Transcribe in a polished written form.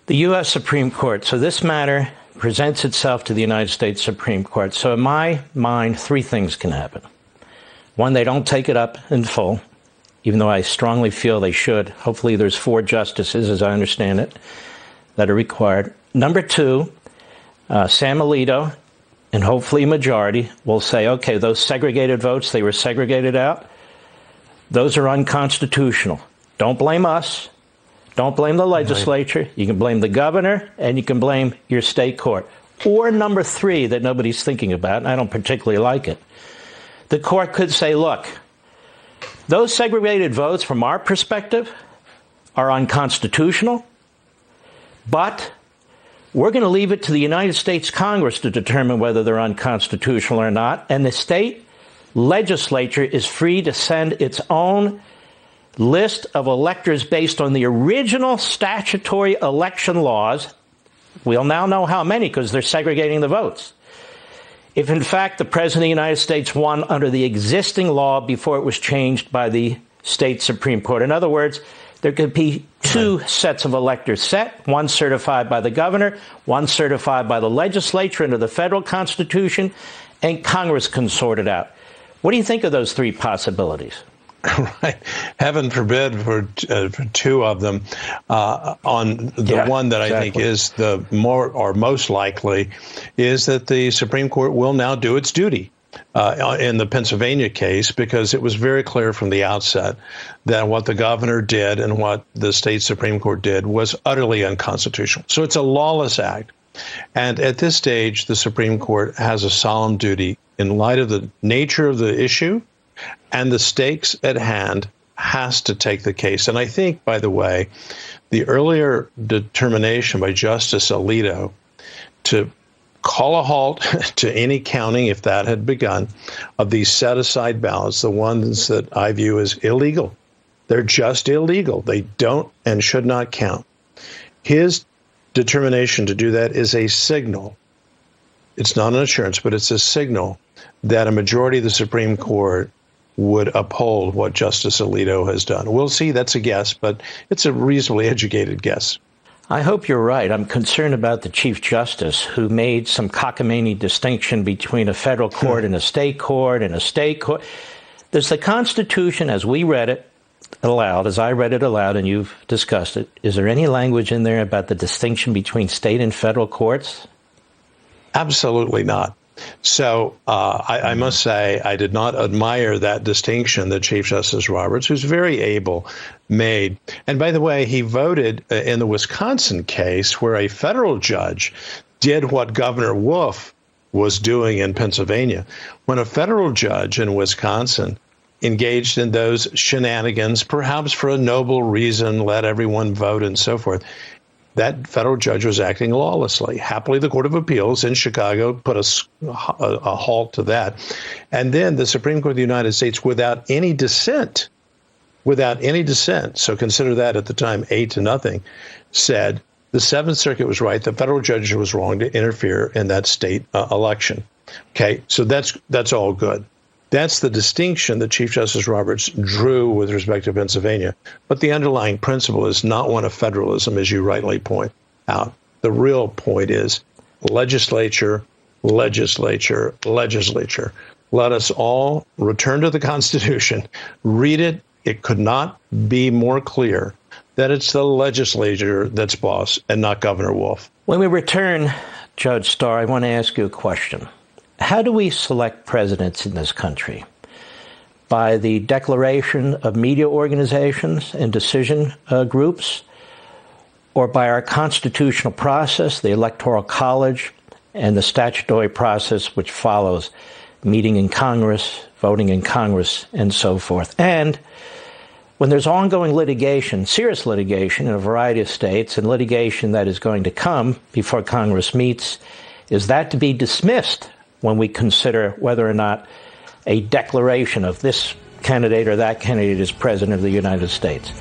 The U.S. Supreme Court. So this matter presents itself to the United States Supreme Court. So in my mind, three things can happen. One, they don't take it up in full, even though I strongly feel they should. Hopefully there's 4 justices, as I understand it, that are required. Number two, Sam Alito, and hopefully a majority, will say, okay, those segregated votes, they were segregated out. Those are unconstitutional. Don't blame us. Don't blame the legislature. You can blame the governor, and you can blame your state court. Or number 3 that nobody's thinking about, and I don't particularly like it. The court could say, look, those segregated votes from our perspective are unconstitutional, but we're going to leave it to the United States Congress to determine whether they're unconstitutional or not, and the state legislature is free to send its own list of electors based on the original statutory election laws. We'll now know how many because they're segregating the votes. If, in fact, the President of the United States won under the existing law before it was changed by the state Supreme Court. In other words, there could be 2 sets of electors set, one certified by the governor, one certified by the legislature under the federal Constitution, and Congress can sort it out. What do you think of those 3 possibilities? Right. Heaven forbid for 2 of them. On the one that I think is the more or most likely is that the Supreme Court will now do its duty in the Pennsylvania case, because it was very clear from the outset that what the governor did and what the state Supreme Court did was utterly unconstitutional. So it's a lawless act. And at this stage, the Supreme Court has a solemn duty in light of the nature of the issue and the stakes at hand, has to take the case. And I think, by the way, the earlier determination by Justice Alito to call a halt to any counting, if that had begun, of these set-aside ballots, the ones that I view as illegal. They're just illegal. They don't and should not count. His determination to do that is a signal. It's not an assurance, but it's a signal that a majority of the Supreme Court would uphold what Justice Alito has done. We'll see. That's a guess, but it's a reasonably educated guess. I hope you're right. I'm concerned about the Chief Justice, who made some cockamamie distinction between a federal court and a state court and a state court. Does the Constitution, as we read it aloud, as I read it aloud and you've discussed it, is there any language in there about the distinction between state and federal courts? Absolutely not. So I must say I did not admire that distinction that Chief Justice Roberts, who's very able, made. And by the way, he voted in the Wisconsin case where a federal judge did what Governor Wolf was doing in Pennsylvania. When a federal judge in Wisconsin engaged in those shenanigans, perhaps for a noble reason, let everyone vote and so forth, that federal judge was acting lawlessly. Happily, the Court of Appeals in Chicago put a halt to that. And then the Supreme Court of the United States, without any dissent, so consider that at the time 8-0, said the Seventh Circuit was right, the federal judge was wrong to interfere in that state election. Okay, so that's all good. That's the distinction that Chief Justice Roberts drew with respect to Pennsylvania. But the underlying principle is not one of federalism, as you rightly point out. The real point is legislature, legislature, legislature. Let us all return to the Constitution, read it. It could not be more clear that it's the legislature that's boss and not Governor Wolf. When we return, Judge Starr, I want to ask you a question. How do we select presidents in this country? By the declaration of media organizations and decision groups, or by our constitutional process, the Electoral College, and the statutory process which follows, meeting in Congress, voting in Congress, and so forth? And when there's ongoing litigation, serious litigation in a variety of states, and litigation that is going to come before Congress meets, is that to be dismissed when we consider whether or not a declaration of this candidate or that candidate is President of the United States?